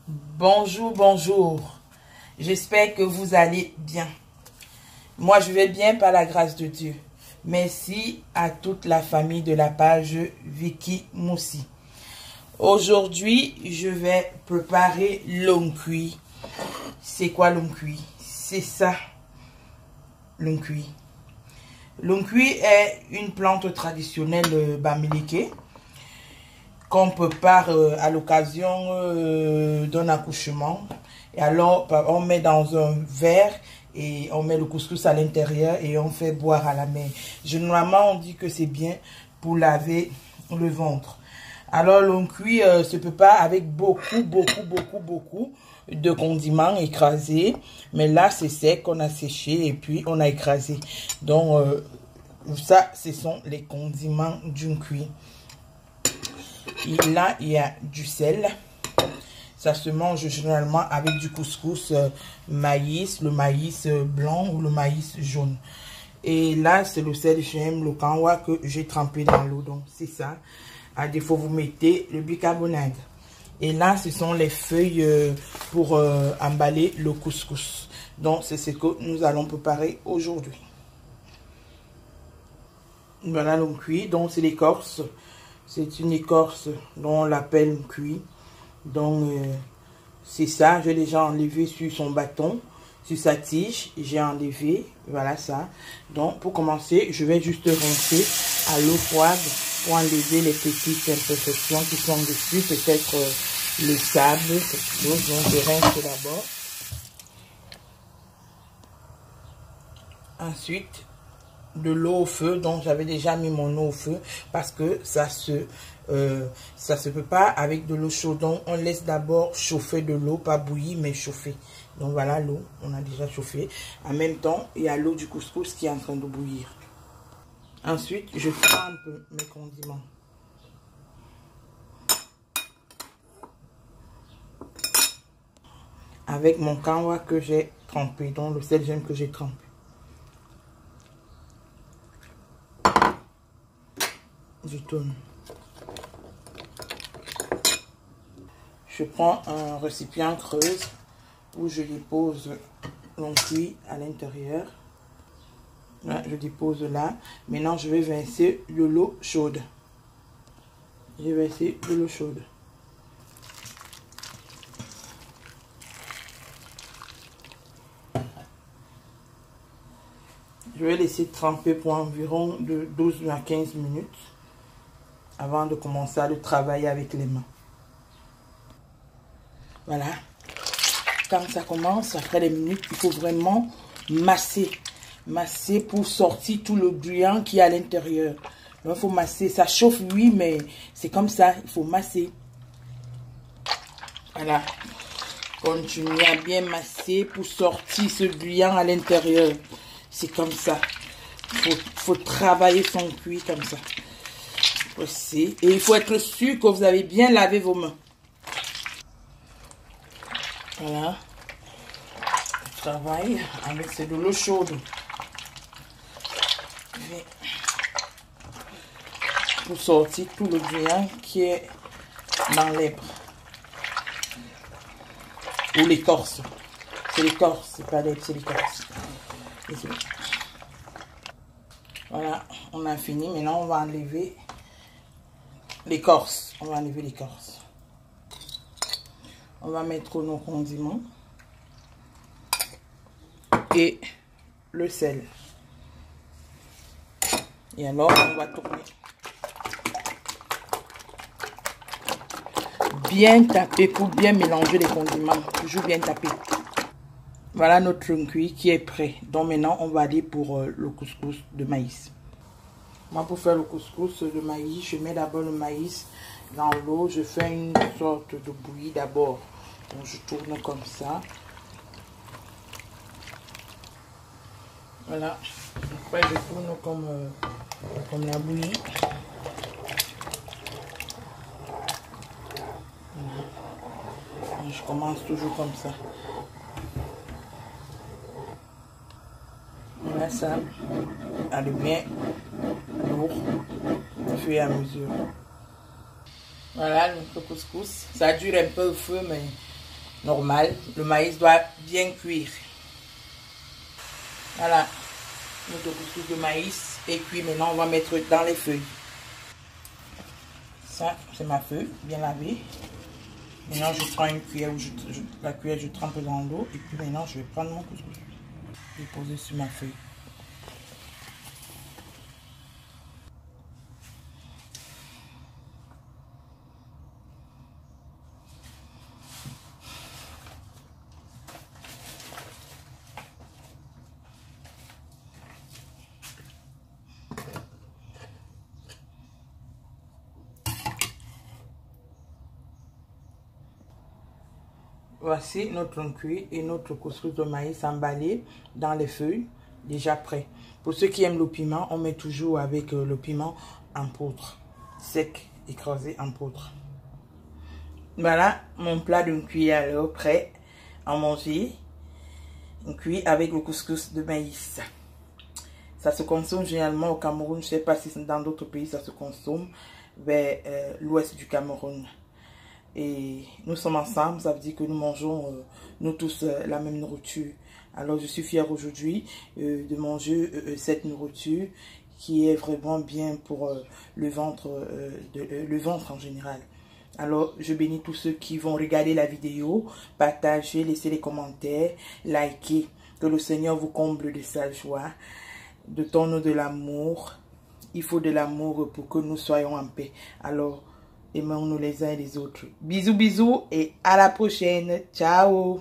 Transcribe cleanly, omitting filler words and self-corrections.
Bonjour, bonjour. J'espère que vous allez bien. Moi, je vais bien par la grâce de Dieu. Merci à toute la famille de la page Vicky Moussi. Aujourd'hui, je vais préparer l'ongkui. C'est quoi l'ongkui? C'est ça, l'ongkui. L'ongkui est une plante traditionnelle bamileke qu'on prépare à l'occasion d'un accouchement. Et alors, on met dans un verre et on met le couscous à l'intérieur et on fait boire à la main. Généralement, on dit que c'est bien pour laver le ventre. Alors, l'ongkui se prépare avec beaucoup de condiments écrasés. Mais là, c'est sec, on a séché et puis on a écrasé. Donc, ça, ce sont les condiments d'ongkui. Et là, il y a du sel. Ça se mange généralement avec du couscous maïs, le maïs blanc ou le maïs jaune. Et là, c'est le sel, j'aime le kanwa que j'ai trempé dans l'eau. Donc, c'est ça. À défaut, vous mettez le bicarbonate. Et là, ce sont les feuilles pour emballer le couscous. Donc, c'est ce que nous allons préparer aujourd'hui. Voilà l'ongkui. Donc, c'est l'écorce. C'est une écorce dont on l'appelle cuit. Donc, c'est ça. J'ai déjà enlevé sur son bâton, sur sa tige. J'ai enlevé. Voilà ça. Donc, pour commencer, je vais juste rincer à l'eau froide pour enlever les petites imperfections qui sont dessus. Peut-être le sable, quelque chose. Donc, je rince d'abord. Ensuite, de l'eau au feu. Donc j'avais déjà mis mon eau au feu parce que ça se peut pas avec de l'eau chaude. Donc on laisse d'abord chauffer de l'eau, pas bouillir mais chauffer. Donc voilà l'eau, on a déjà chauffé. En même temps, il y a l'eau du couscous qui est en train de bouillir. Ensuite, je trempe mes condiments. Avec mon kanwa que j'ai trempé, donc le sel j'aime que j'ai trempé. Je tourne. Je prends un récipient creuse où je dépose l'ongkui à l'intérieur. Je dépose là. Maintenant, je vais verser de l'eau chaude. Je vais verser de l'eau chaude. Je vais laisser tremper pour environ de 12 à 15 minutes. Avant de commencer à le travailler avec les mains. Voilà. Quand ça commence, après les minutes, il faut vraiment masser. Masser pour sortir tout le gluant qui est à l'intérieur. Donc, il faut masser. Ça chauffe, oui, mais c'est comme ça. Il faut masser. Voilà. Continuez à bien masser pour sortir ce gluant à l'intérieur. C'est comme ça. Il faut travailler son cuit comme ça. Aussi. Et il faut être sûr que vous avez bien lavé vos mains. Voilà. Je travaille avec de l'eau chaude. Pour sortir tout le gluant qui est dans l'herbe. Ou l'écorce. C'est l'écorce, c'est pas l'herbe, c'est l'écorce. Voilà, on a fini. Maintenant, on va enlever l'écorce. On va enlever l'écorce. On va mettre nos condiments. Et le sel. Et alors, on va tourner. Bien taper pour bien mélanger les condiments. Toujours bien taper. Voilà notre ngui qui est prêt. Donc maintenant, on va aller pour le couscous de maïs. Moi, pour faire le couscous de maïs, je mets d'abord le maïs dans l'eau. Je fais une sorte de bouillie d'abord. Donc, je tourne comme ça. Voilà. Après, je tourne comme la bouillie. Voilà. Je commence toujours comme ça. Voilà ça. Elle est bien lourd au fur et à mesure. Voilà notre couscous. Ça dure un peu au feu, mais normal. Le maïs doit bien cuire. Voilà, notre couscous de maïs est cuit. Maintenant, on va mettre dans les feuilles. Ça, c'est ma feuille, bien lavée. Maintenant, je prends une cuillère, la cuillère, je trempe dans l'eau. Et puis maintenant, je vais prendre mon couscous et poser sur ma feuille. Voici notre cuit et notre couscous de maïs emballé dans les feuilles, déjà prêt. Pour ceux qui aiment le piment, on met toujours avec le piment en poudre, sec, écrasé en poudre. Voilà mon plat de cuit alors prêt à manger. Un cuit avec le couscous de maïs. Ça se consomme généralement au Cameroun. Je ne sais pas si dans d'autres pays ça se consomme vers l'ouest du Cameroun. Et nous sommes ensemble, ça veut dire que nous mangeons, nous tous, la même nourriture. Alors, je suis fière aujourd'hui de manger cette nourriture qui est vraiment bien pour le ventre en général. Alors, je bénis tous ceux qui vont regarder la vidéo, partager, laisser les commentaires, liker. Que le Seigneur vous comble de sa joie, de ton de l'amour. Il faut de l'amour pour que nous soyons en paix. Alors, aimons-nous les uns et les autres. Bisous, bisous et à la prochaine. Ciao.